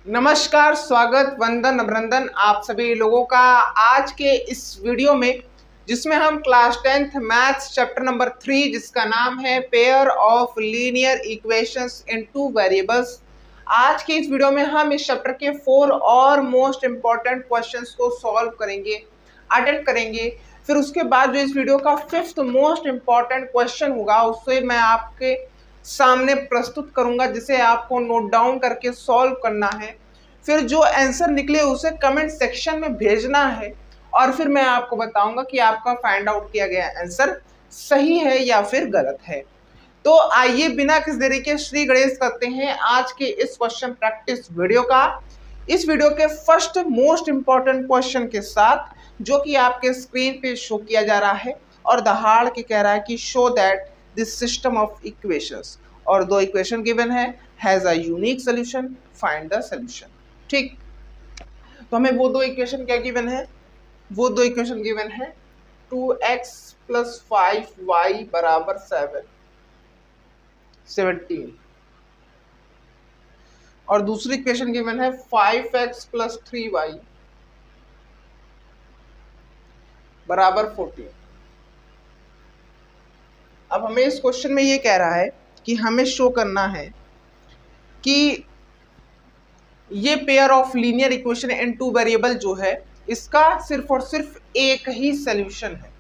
नमस्कार, स्वागत, वंदन, अभिनंदन आप सभी लोगों का आज के इस वीडियो में, जिसमें हम class 10th maths chapter number 3 जिसका नाम है pair of linear equations in two variables. आज के इस वीडियो में हम इस चैप्टर के 4 और मोस्ट इंपॉर्टेंट क्वेश्चंस को सॉल्व करेंगे, अटेम्प्ट करेंगे। फिर उसके बाद जो इस वीडियो का 5th मोस्ट इंपॉर्टेंट क्वेश्चन होगा उसे मैं आपके सामने प्रस्तुत करूंगा, जिसे आपको नोट डाउन करके सॉल्व करना है। फिर जो आंसर निकले उसे कमेंट सेक्शन में भेजना है और फिर मैं आपको बताऊंगा कि आपका फाइंड आउट किया गया आंसर सही है या फिर गलत है। तो आइए बिना किसी देरी के श्री गणेश करते हैं आज के इस क्वेश्चन प्रैक्टिस वीडियो का। इस वीडियो के फर्स्ट मोस्ट इंपॉर्टेंट क्वेश्चन के साथ, जो कि आपके स्क्रीन पे शो किया जा रहा है और दहाड़ के कह रहा है कि show that this system of equations, और दो इक्वेशन गिवन है, has a unique solution, find the solution. ठीक, तो हमें वो दो इक्वेशन क्या गिवन है? वो दो इक्वेशन गिवन है 2x + 5y = 17, और दूसरी इक्वेशन गिवन है 5x + 3y = 14। अब हमें इस क्वेश्चन में ये कह रहा है कि हमें शो करना है कि ये pair of linear equation in two variable जो है, इसका सिर्फ और सिर्फ एक ही सॉल्यूशन है।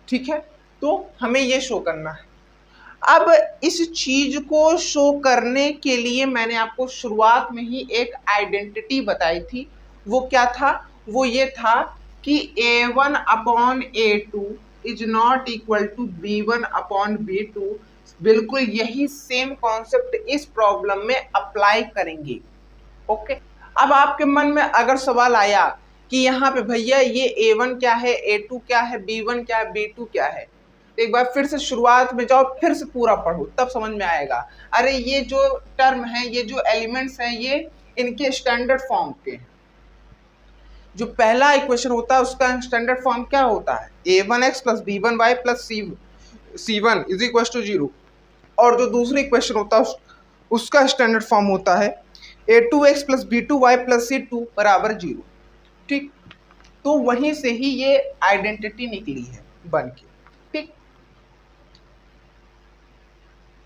ठीक है, तो हमें ये शो करना है। अब इस चीज को शो करने के लिए मैंने आपको शुरुआत में ही एक आइडेंटिटी बताई थी। वो क्या था? वो ये था कि a1/a2 is not equal to b1/b2। बिल्कुल यही सेम कॉन्सेप्ट इस प्रॉब्लम में अप्लाई करेंगे। ओके, अब आपके मन में अगर सवाल आया कि यहाँ पे भैया ये a1 क्या है, a2 क्या है, b1 क्या है, b2 क्या है, तो एक बार फिर से शुरुआत में जाओ, फिर से पूरा पढ़ो, तब समझ में आएगा। अरे ये जो टर्म है, ये जो एलिमेंट्स हैं, ये इनके स्टैंडर्ड फॉर्म के हैं। जो पहला इक्वेशन होता है उसका स्टैंडर्ड फॉर्म क्या होता है? a1x + b1y + c1 = 0। और जो दूसरी इक्वेशन होता है उसका स्टैंडर्ड फॉर्म होता है a2x + b2y + c2 = 0। ठीक, तो वहीं से ही ये आइडेंटिटी निकली है बन के। ठीक,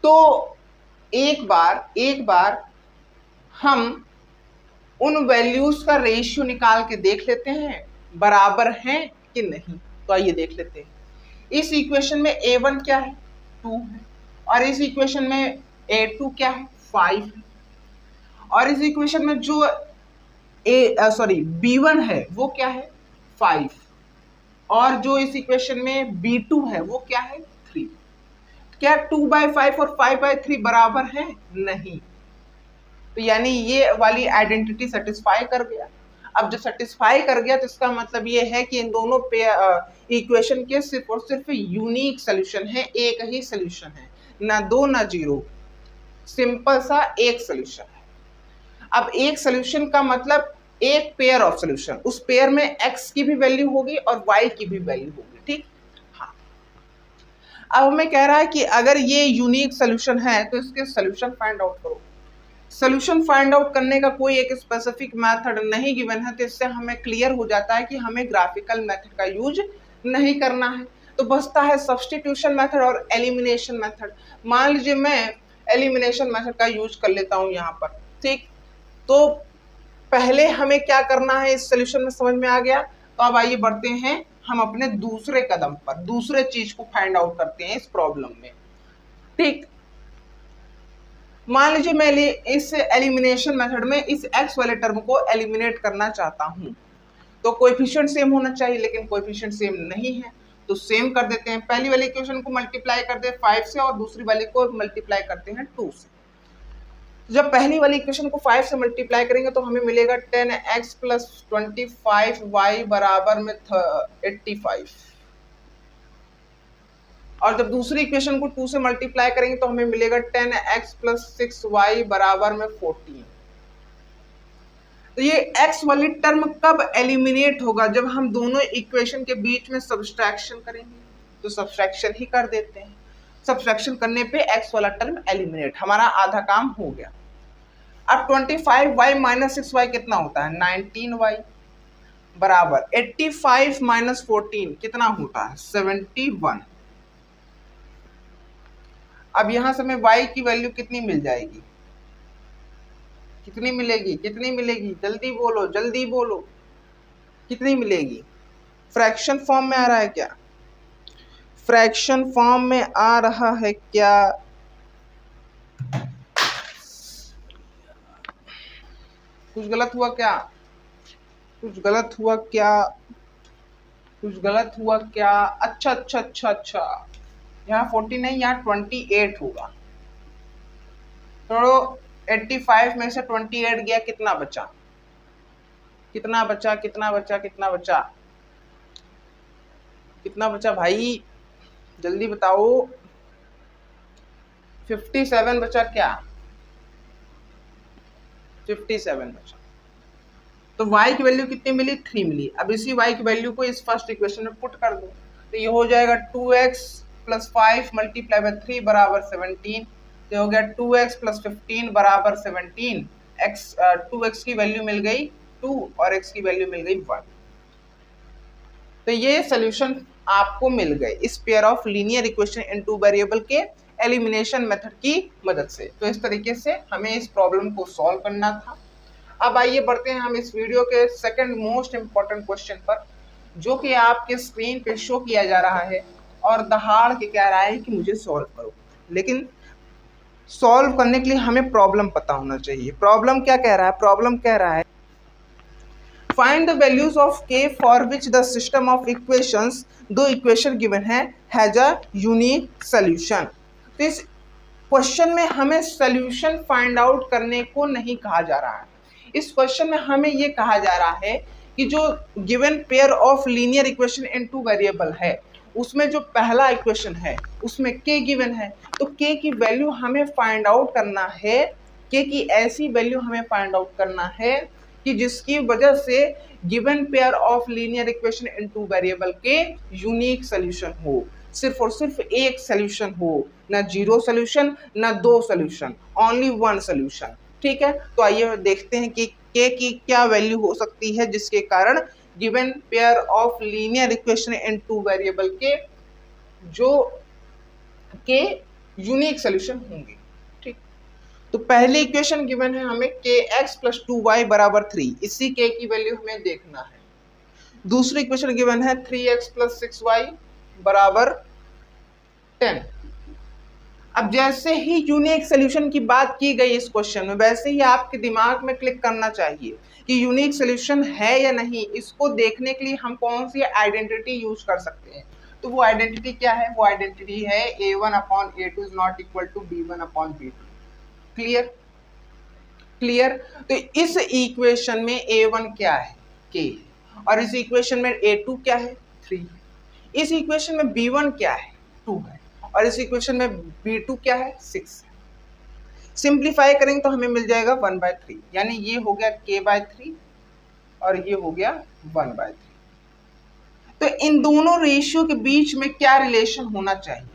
तो एक बार हम उन वैल्यूज का रेशियो निकाल के देख लेते हैं बराबर हैं कि नहीं। तो आइए देख लेते हैं। इस इक्वेशन में a1 क्या है? 2 है, और इस इक्वेशन में a2 क्या है? 5 है, और इस इक्वेशन में जो b1 है वो क्या है? 5, और जो इस इक्वेशन में b2 है वो क्या है? 3। क्या 2/5 और 5/3 बराबर है? नहीं। तो यानी ये वाली आइडेंटिटी सेटिस्फाई कर गया। अब जब सेटिस्फाई कर गया तो इसका मतलब ये है कि इन दोनों इक्वेशन के सिर्फ और सिर्फ यूनिक सॉल्यूशन है, एक ही सॉल्यूशन है, ना 2 ना 0, सिंपल सा एक सॉल्यूशन है। अब एक सॉल्यूशन का मतलब एक पेयर ऑफ सॉल्यूशन, उस पेयर में x की भी वैल्यू होगी और y की भी वैल्यू होगी। ठीक, हाँ। अब हमें कह रहा है कि अगर ये यूनिक सॉल्यूशन है तो इसके सॉल्यूशन फाइंड आउट करो। सॉल्यूशन फाइंड आउट करने का कोई एक स्पेसिफिक मेथड नहीं गिवन है, तो इससे हमें क्लियर हो जाता है कि हमें ग्राफिकल मेथड का यूज नहीं करना है। तो बचता है सब्स्टिट्यूशन मेथड और एलिमिनेशन मेथड। मान लीजिए मैं एलिमिनेशन मेथड का यूज कर लेता हूँ यहाँ पर। ठीक, तो पहले हमें क्या करना है इस सॉल्यूशन में समझ में आ गया। तो अब आइए बढ़ते हैं हम अपने दूसरे कदम पर, दूसरे चीज को फाइंड आउट करते हैं इस प्रॉब्लम में। ठीक, मान लीजिए मैं इस एलिमिनेशन मेथड में इस x वाले टर्म को एलिमिनेट करना चाहता हूं, तो कोएफिशिएंट सेम होना चाहिए, लेकिन कोएफिशिएंट सेम नहीं है, तो सेम कर देते हैं। पहली वाली इक्वेशन को मल्टीप्लाई करते हैं 5 से और दूसरी वाली को मल्टीप्लाई करते हैं 2 से। जब पहली वाली इक्वेशन को 5 से मल्टीप्लाई करेंगे तो हमें मिलेगा 10x + 25y = 85, और जब दूसरी इक्वेशन को 2 से मल्टीप्लाई करेंगे तो हमें मिलेगा 10x + 6y = 14। तो ये x वाली टर्म कब एलिमिनेट होगा? जब हम दोनों इक्वेशन के बीच में सब्सट्रैक्शन करेंगे। तो सब्सट्रैक्शन ही कर देते हैं। सब्सट्रैक्शन करने पे x वाला टर्म एलिमिनेट, हमारा आधा काम हो गया। अब 25y माइनस 6y कितना होता है 19y बराबर 85 माइनस 14 कितना होता है 71। अब यहां से हमें y की वैल्यू कितनी मिल जाएगी, कितनी मिलेगी, कितनी मिलेगी, जल्दी बोलो जल्दी बोलो, कितनी मिलेगी। फ्रैक्शन फॉर्म में आ रहा है क्या, फ्रैक्शन फॉर्म में आ रहा है क्या, कुछ गलत हुआ क्या, कुछ गलत हुआ क्या, कुछ गलत हुआ क्या। अच्छा अच्छा अच्छा अच्छा, यहाँ 40 नहीं, यहाँ 28 होगा। तो 85 में से 28 गया, कितना बचा, कितना बचा, कितना बचा, कितना बचा, कितना बचा भाई, जल्दी बताओ। 57 बचा क्या, 57 बचा। तो y की वैल्यू कितनी मिली 3 मिली। अब इसी y की वैल्यू को इस फर्स्ट इक्वेशन में पुट कर दो, तो ये हो जाएगा 2x प्लस 5 मल्टीप्लाई बाय 3 बराबर 17। तो हो गया 2x प्लस 15 बराबर 17। x 2x की वैल्यू मिल गई 2 और x की वैल्यू मिल गई 1। तो ये सोल्यूशन आपको मिल गए इस pair of linear equation in two variable के एलिमिनेशन मेथड की मदद से। तो इस तरीके से हमें इस प्रॉब्लम को सॉल्व करना था। अब आइए बढ़ते हैं हम इस वीडियो के सेकंड मोस्ट इंपॉर्टेंट क्वेश्चन पर, जो कि आपके स्क्रीन पे शो किया जा रहा है और दहाड़ के कह रहा है कि मुझे सॉल्व करो। लेकिन सॉल्व करने के लिए हमें प्रॉब्लम पता होना चाहिए। प्रॉब्लम क्या कह रहा है, प्रॉब्लम कह रहा है find the values of k for which the system of equations, दो इक्वेशन गिवन है, हैज अ यूनिक सोल्यूशन। तो इस क्वेश्चन में हमें सोल्यूशन फाइंड आउट करने को नहीं कहा जा रहा है। इस क्वेश्चन में हमें ये कहा जा रहा है कि जो given pair of linear equation in two variable है, उसमें जो पहला इक्वेशन है उसमें k गिवन है, तो k की वैल्यू हमें फाइंड आउट करना है। k की ऐसी वैल्यू हमें फाइंड आउट करना है कि जिसकी वजह से given pair of linear equation in two variable के यूनिक सोल्यूशन हो, सिर्फ और सिर्फ एक सोल्यूशन हो, ना जीरो सोल्यूशन ना दो सोल्यूशन, ओनली वन सोल्यूशन। ठीक है, तो आइए देखते हैं कि k की क्या वैल्यू हो सकती है जिसके कारण given pair of linear equation in two variable के जो के यूनिक सोल्यूशन होंगे। ठीक, तो पहली इक्वेशन गिवन है हमें kx प्लस 2y बराबर 3, इसी k की वैल्यू हमें देखना है। दूसरी इक्वेशन गिवन है 3x प्लस 6y बराबर 10। अब जैसे ही यूनिक सोल्यूशन की बात की गई इस क्वेश्चन में, वैसे ही आपके दिमाग में क्लिक करना चाहिए कि यूनिक सोल्यूशन है या नहीं। इसको देखने के लिए हम कौन सी आइडेंटिटी यूज कर सकते हैं, तो वो आइडेंटिटी क्या है, वो आइडेंटिटी है a1 upon a2 is not equal to b1 upon b2। Clear, clear. तो इस इक्वेशन में a1 क्या है, k, और इस इक्वेशन में a2 क्या है, 3। इस इक्वेशन में b1 क्या है, 2 है, और इस इक्वेशन में b2 क्या है, 6 है। सिंप्लीफाई करेंगे तो हमें मिल जाएगा 1/3, यानी ये हो गया k/3 और ये हो गया 1/3। तो इन दोनों रेशियो के बीच में क्या रिलेशन होना चाहिए,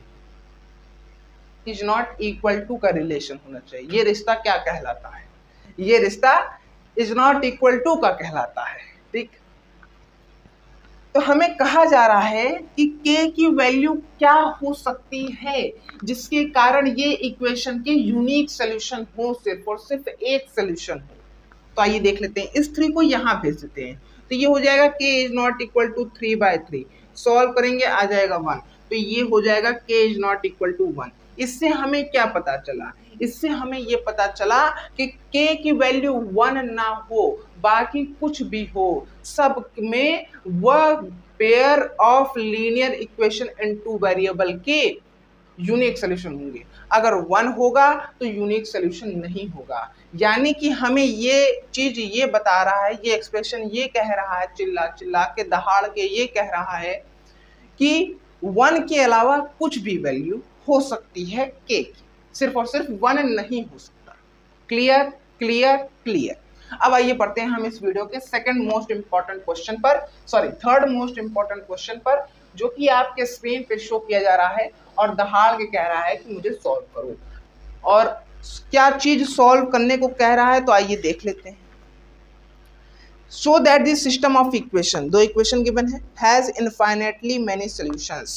इज नॉट इक्वल टू का रिलेशन होना चाहिए। ये रिश्ता क्या कहलाता है, ये रिश्ता इज नॉट इक्वल टू का कहलाता है। ठीक, तो हमें कहा जा रहा है कि k की वैल्यू क्या हो सकती है जिसके कारण ये इक्वेशन के यूनिक सोल्यूशन हो, सिर्फ और सिर्फ एक सोल्यूशन हो। तो आइए देख लेते हैं, इस 3 को यहाँ भेज देते हैं, तो ये हो जाएगा k is not equal to 3/3। Solve करेंगे आ जाएगा 1, तो ये हो जाएगा k is not equal to 1। इससे हमें क्या पता चला, इससे हमें ये पता चला कि k की वैल्यू 1 ना हो, बाकी कुछ भी हो, सब में वह pair of linear equation in two variable के यूनिक सोल्यूशन होंगे। अगर 1 होगा तो यूनिक सोल्यूशन नहीं होगा। यानी कि हमें ये चीज ये बता रहा है, ये एक्सप्रेशन ये कह रहा है, चिल्ला चिल्ला के दहाड़ के ये कह रहा है कि 1 के अलावा कुछ भी वैल्यू हो सकती है k की, सिर्फ और सिर्फ 1 नहीं हो सकता। Clear, clear, clear. अब आइए पढ़ते हैं हम इस वीडियो के सेकंड मोस्ट इंपॉर्टेंट क्वेश्चन पर, sorry third most important question पर, जो कि आपके स्क्रीन पे शो किया जा रहा है और दहाड़ के कह रहा है कि मुझे सॉल्व करो। और क्या चीज सॉल्व करने को कह रहा है, तो आइए देख लेते हैं। Show that this system of equation, दो इक्वेशन गिवन है, हैज इनफाइनेटली मेनी सॉल्यूशंस।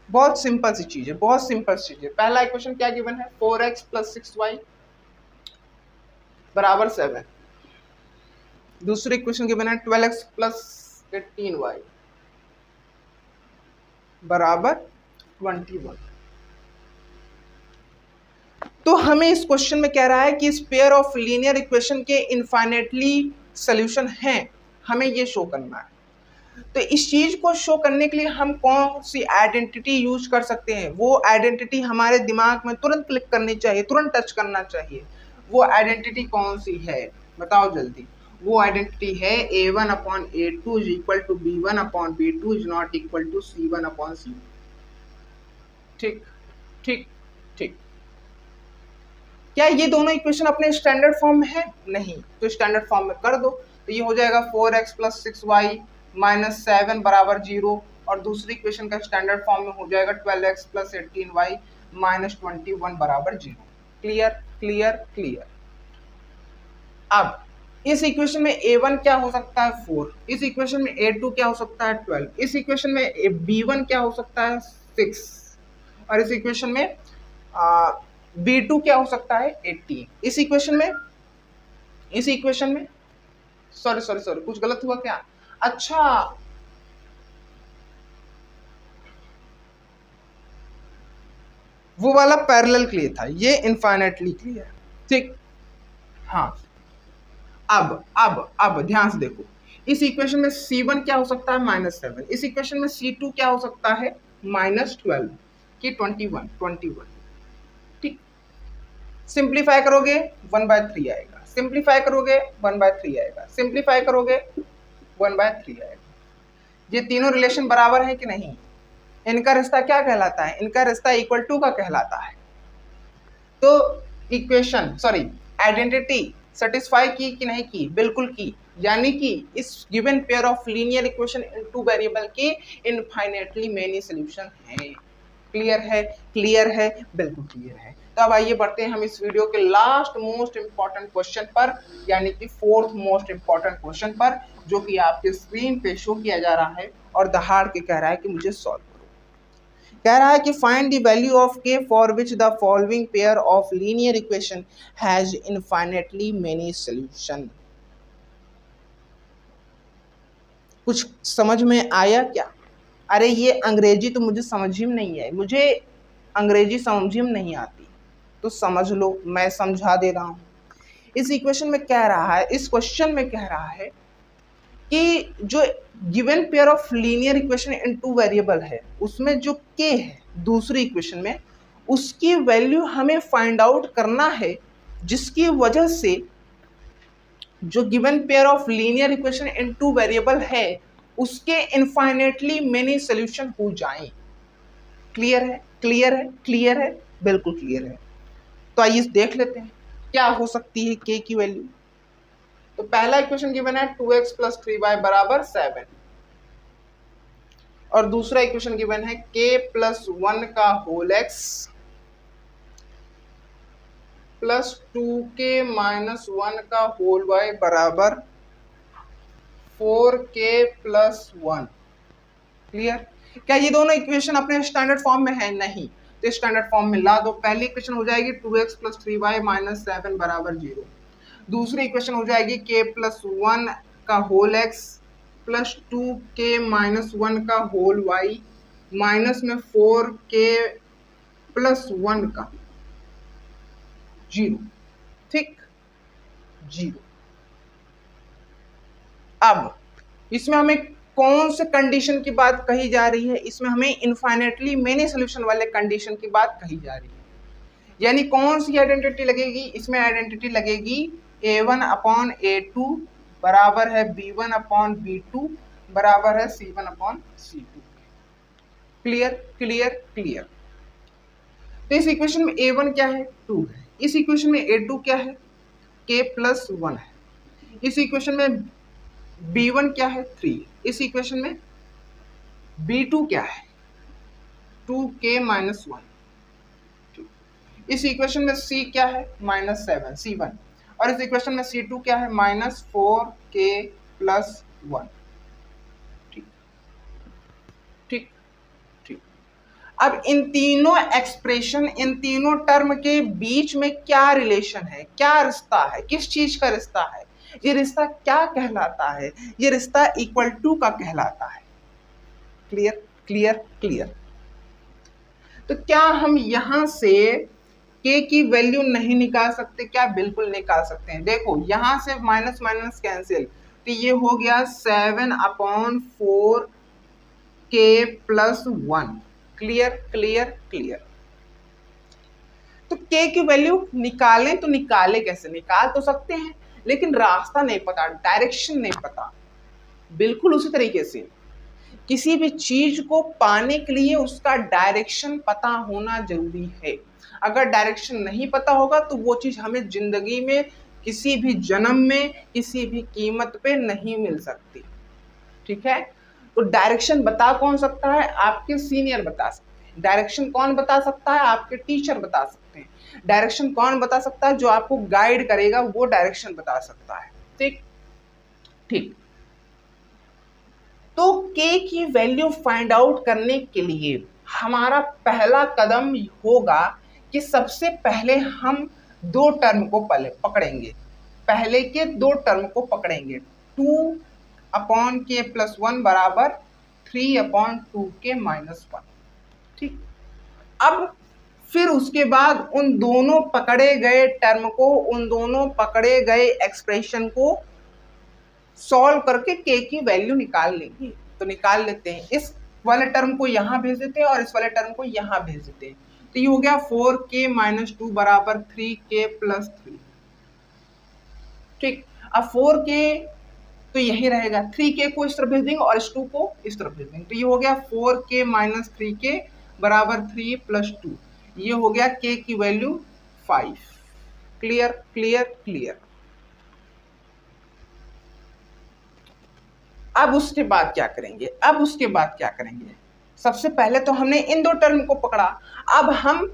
बहुत सिंपल सी चीज है, बहुत सिंपल चीज है। पहला इक्वेशन क्या गिवन है, 4x + 6y बराबर 7। दूसरी इक्वेशन गिवन है 12x + 18y बराबर 21। तो हमें इस क्वेश्चन में कह रहा है कि इस पेयर ऑफ लीनियर इक्वेशन के इनफाइनेटली सॉल्यूशन हैं, हमें ये शो करना है। तो इस चीज को शो करने के लिए हम कौन सी आइडेंटिटी यूज कर सकते हैं, वो आइडेंटिटी हमारे दिमाग में तुरंत क्लिक करनी चाहिए, तुरंत टच करना चाहिए। वो आइडेंटिटी कौन सी है, बताओ जल्दी। वो आइडेंटिटी है A1/A2 = B1/B2 ≠ C1/C। ठीक ठीक ठीक। क्या ये दोनों इक्वेशन अपने स्टैंडर्ड फॉर्म में है? नहीं, तो स्टैंडर्ड फॉर्म में कर दो। तो ये हो जाएगा 4x + 6y - 7 बराबर 0, और दूसरी इक्वेशन का स्टैंडर्ड फॉर्म में हो जाएगा 12x + 18y - 21 बराबर 0। Clear clear clear. अब इस इक्वेशन में A1 क्या हो सकता है, 4। इस इक्वेशन में A2 क्या हो सकता है, 12। इस इक्वेशन में B1 क्या हो सकता है, 6। और इस इक्वेशन में B2 क्या हो सकता है, 18। इस इक्वेशन में सॉरी कुछ गलत हुआ क्या? अच्छा, वो वाला पैरेलल के लिए था, ये इनफाइनाइटली के लिए है। ठीक, हाँ। अब ध्यान से देखो, इस इक्वेशन में C1 क्या हो सकता है, -7। इस इक्वेशन में C2 क्या हो सकता है, -12 कि 21। ठीक, सिंप्लीफाई करोगे 1/3 आएगा, सिंप्लीफाई करोगे 1/3 आएगा, सिंप्लीफाई करोगे 1/3 आएगा। ये तीनों रिलेशन बराबर है कि नहीं? इनका रिश्ता क्या कहलाता है? इनका रिश्ता =2 का कहलाता है। तो इक्वेशन आइडेंटिटी सेटिस्फाई की कि नहीं की? बिल्कुल की। यानी कि इस given pair of linear equation in 2 variable के इनफाइनेटली मेनी सॉल्यूशन हैं। क्लियर है? क्लियर है, बिल्कुल क्लियर है। तो अब आइए बढ़ते हैं हम इस वीडियो के लास्ट मोस्ट इंपॉर्टेंट क्वेश्चन पर, यानी कि 4th मोस्ट इंपॉर्टेंट क्वेश्चन पर, जो कि आपके स्क्रीन पे शो किया जा रहा है और दहाड़ के कह रहा है कि मुझे सॉल्व करो। कह रहा है कि find the value of k for which the following pair of linear equation has infinitely many solution. कुछ समझ में आया क्या? अरे ये अंग्रेजी तो मुझे समझ ही में नहीं है, मुझे अंग्रेजी समझ ही में नहीं आती, तो समझ लो, मैं समझा दे रहा हूँ। इस इक्वेशन में कह रहा है, इस क्वेश्चन में कह रहा है कि जो given pair of linear equation in 2 variable है, उसमें जो k है दूसरी इक्वेशन में, उसकी वैल्यू हमें फाइंड आउट करना है, जिसकी वजह से जो given pair of linear equation in 2 variable है उसके इनफाइनेटली मेनी सॉल्यूशन हो जाएं। क्लियर है? क्लियर है? क्लियर है, बिल्कुल क्लियर है। तो आइए देख लेते हैं क्या हो सकती है k की वैल्यू। तो पहला इक्वेशन गिवन है 2x + 3y बराबर 7, और दूसरा इक्वेशन गिवन है k + 1 का होल x प्लस 2k - 1 का होल y बराबर 4k + 1। क्लियर? क्या ये दोनों इक्वेशन अपने स्टैंडर्ड फॉर्म में है? नहीं, तो स्टैंडर्ड फॉर्म में ला दो। पहली इक्वेशन हो जाएगी 2x + 3y - 7 बराबर 0। दूसरी इक्वेशन हो जाएगी k + 1 का होल x प्लस 2k - 1 का होल y माइनस में 4k + 1 का 0। ठीक, 0। अब इसमें हमें कौन से कंडीशन की बात कही जा रही है? इसमें हमें इनफाइनेटली मेनी सॉल्यूशन वाले कंडीशन की बात कही जा रही है। यानी कौन सी आइडेंटिटी लगेगी? इसमें आइडेंटिटी लगेगी A1/A2 बराबर है B1/B2 बराबर है C1/C2। Clear clear clear. तो इस इक्वेशन में A1 क्या है? 2 है। इस इक्वेशन में A2 क्या है? k + 1 है। इस इक्वेशन में B1 क्या है? 3। इस इक्वेशन में B2 क्या है? 2k - 1। इस इक्वेशन में c क्या है -7 c1, और इस इक्वेशन में c2 क्या है -4k + 1। ठीक ठीक ठीक। अब इन तीनों एक्सप्रेशन, इन तीनों टर्म के बीच में क्या रिलेशन है, क्या रिश्ता है, किस चीज का रिश्ता है, ये रिश्ता क्या कहलाता है, ये रिश्ता इक्वल टू का कहलाता है। Clear clear clear. तो क्या हम यहां से k की वैल्यू नहीं निकाल सकते? क्या बिल्कुल निकाल सकते हैं। देखो यहां से माइनस माइनस कैंसिल, तो ये हो गया 7/4k + 1। Clear clear clear. तो k की वैल्यू निकालें तो निकाले कैसे? निकाल तो सकते हैं लेकिन रास्ता नहीं पता, डायरेक्शन नहीं पता। बिल्कुल उसी तरीके से किसी भी चीज को पाने के लिए उसका डायरेक्शन पता होना जरूरी है। अगर डायरेक्शन नहीं पता होगा तो वो चीज हमें जिंदगी में किसी भी जन्म में किसी भी कीमत पे नहीं मिल सकती। ठीक है, तो डायरेक्शन बता कौन सकता है? आपके सीनियर बता सकते हैं। डायरेक्शन कौन बता सकता है? आपके टीचर बता सकते हैं। डायरेक्शन कौन बता सकता है? जो आपको गाइड करेगा वो डायरेक्शन बता सकता है। ठीक ठीक। तो k की वैल्यू फाइंड आउट करने के लिए हमारा पहला कदम होगा कि सबसे पहले हम दो टर्म को पकड़ेंगे, पहले के दो टर्म को पकड़ेंगे। 2/k + 1 = 3/2k - 1। ठीक। अब फिर उसके बाद उन दोनों पकड़े गए टर्म को, उन दोनों पकड़े गए एक्सप्रेशन को सॉल्व करके k की वैल्यू निकाल लेंगे। तो निकाल लेते हैं। इस वाले टर्म को यहां भेज देते हैं और इस वाले टर्म को यहां भेज देते हैं। तो ये हो गया 4k - 2 = 3k + 3। ठीक। अब 4k तो यही रहेगा, 3k को इस तरफ भेज देंगे और इस 2 को इस तरफ भेज देंगे। तो ये हो गया 4k - 3k = 3 + 2। ये हो गया k की वैल्यू 5। Clear clear clear. अब उसके बाद क्या करेंगे? अब उसके बाद क्या करेंगे? सबसे पहले तो हमने इन दो टर्म को पकड़ा, अब हम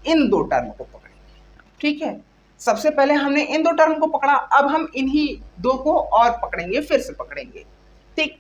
इन दो टर्म को पकड़ेंगे। ठीक है, सबसे पहले हमने इन दो टर्म को पकड़ा, अब हम इन्हीं दो को और पकड़ेंगे, फिर से पकड़ेंगे। ठीक,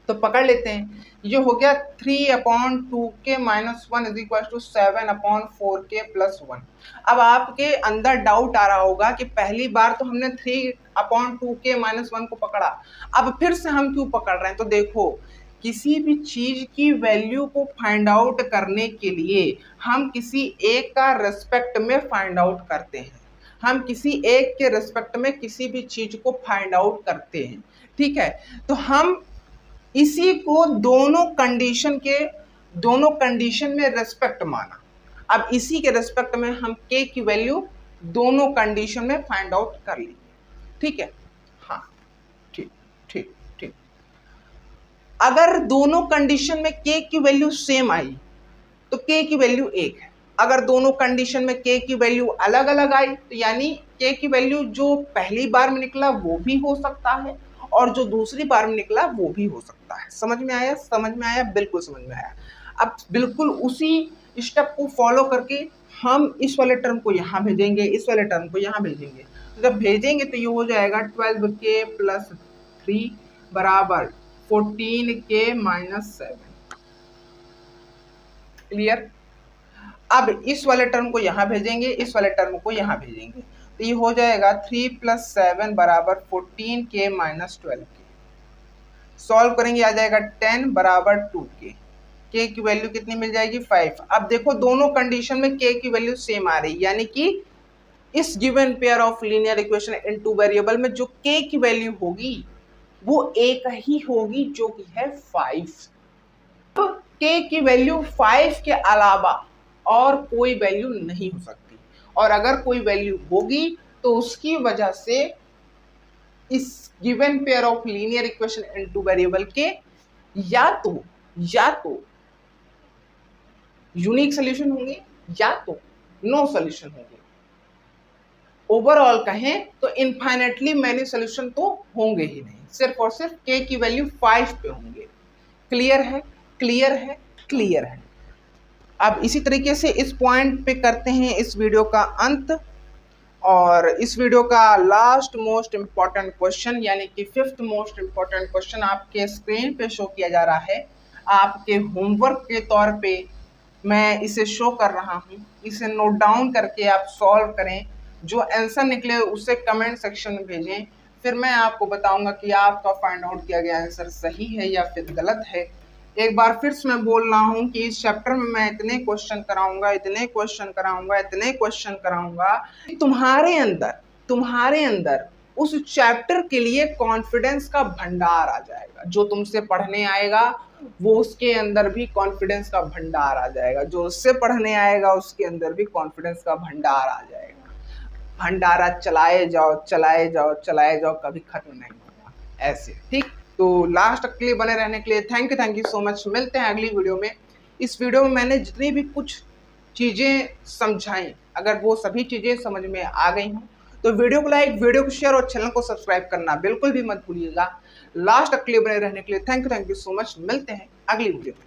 तो पकड़ लेते हैं। ये हो गया 3/2k - 1 = 7/4k + 1। अब आपके अंदर डाउट आ रहा होगा कि पहली बार तो हमने 3/2k - 1 को पकड़ा, अब फिर से हम क्यों पकड़ रहे हैं? तो देखो, किसी भी चीज की वैल्यू को फाइंड आउट करने के लिए हम किसी एक का रेस्पेक्ट में फाइंड आउट करते हैं। हम किसी एक के रेस्पेक्ट में किसी भी चीज को फाइंड आउट करते हैं। ठीक है, तो हम इसी को दोनों कंडीशन में रेस्पेक्ट माना। अब इसी के रेस्पेक्ट में हम k की वैल्यू दोनों कंडीशन में फाइंड आउट कर लेंगे। ठीक है, हाँ ठीक ठीक ठीक। अगर दोनों कंडीशन में k की वैल्यू सेम आई तो k की वैल्यू 1 है। अगर दोनों कंडीशन में k की वैल्यू अलग अलग आई तो यानी k की वैल्यू जो पहली बार में निकला वो भी हो सकता है और जो दूसरी बार में निकला वो भी हो सकता है। समझ में आया? समझ में आया? बिल्कुल समझ में आया। अब बिल्कुल उसी स्टेप को फॉलो करके हम इस वाले टर्म को यहाँ भेजेंगे, इस वाले टर्म को यहाँ भेजेंगे। तो जब भेजेंगे तो ये हो जाएगा 12k + 3 = 14k - 7। क्लियर? अब इस वाले टर्म को यहाँ भेजेंगे, इस वाले टर्म को यहाँ भेजेंगे, तो ये हो जाएगा 3 + 7 = 14k - 12k। सॉल्व करेंगे, आ जाएगा 10 = 2k। k की वैल्यू कितनी मिल जाएगी? 5। अब देखो दोनों कंडीशन में k की वैल्यू सेम आ रही, यानी कि इस given pair of linear equation in two variable में जो k की वैल्यू होगी वो एक ही होगी, जो कि है 5। तो k की वैल्यू 5 के अलावा और कोई वैल्यू नहीं हो सकती, और अगर कोई वैल्यू होगी तो उसकी वजह से इस given pair of linear equation in two variable के या तो यूनिक सॉल्यूशन होंगे या तो नो सॉल्यूशन होंगे। ओवरऑल कहें तो इनफाइनेटली मैनी सॉल्यूशन तो होंगे ही नहीं, सिर्फ और सिर्फ k की वैल्यू 5 पे होंगे। क्लियर है? क्लियर है? क्लियर है। अब इसी तरीके से इस पॉइंट पे करते हैं इस वीडियो का अंत, और इस वीडियो का लास्ट मोस्ट इम्पॉर्टेंट क्वेश्चन यानी कि 5th मोस्ट इम्पॉर्टेंट क्वेश्चन आपके स्क्रीन पे शो किया जा रहा है। आपके होमवर्क के तौर पे मैं इसे शो कर रहा हूँ, इसे नोट डाउन करके आप सॉल्व करें। जो आंसर निकले उसे कमेंट सेक्शन में भेजें, फिर मैं आपको बताऊंगा कि आपका फाइंड आउट किया गया आंसर सही है या फिर गलत है। एक बार फिर से मैं बोल रहा हूँ कि इस चैप्टर में मैं इतने क्वेश्चन कराऊंगा, इतने क्वेश्चन कराऊंगा, इतने क्वेश्चन कराऊंगा, तुम्हारे अंदर उस चैप्टर के लिए कॉन्फिडेंस का भंडार आ जाएगा। जो तुमसे पढ़ने आएगा वो उसके अंदर भी कॉन्फिडेंस का भंडार आ जाएगा, जो उससे पढ़ने आएगा उसके अंदर भी कॉन्फिडेंस का भंडार आ जाएगा। भंडारा चलाए जाओ चलाए जाओ चलाए जाओ, कभी खत्म नहीं होगा ऐसे, ठीक। तो लास्ट तक के लिए बने रहने के लिए थैंक यू सो मच। मिलते हैं अगली वीडियो में। इस वीडियो में मैंने जितनी भी कुछ चीज़ें समझाई, अगर वो सभी चीज़ें समझ में आ गई हों तो वीडियो को लाइक, वीडियो को शेयर और चैनल को सब्सक्राइब करना बिल्कुल भी मत भूलिएगा। लास्ट तक के लिए बने रहने के लिए थैंक यू सो मच। मिलते हैं अगली वीडियो में।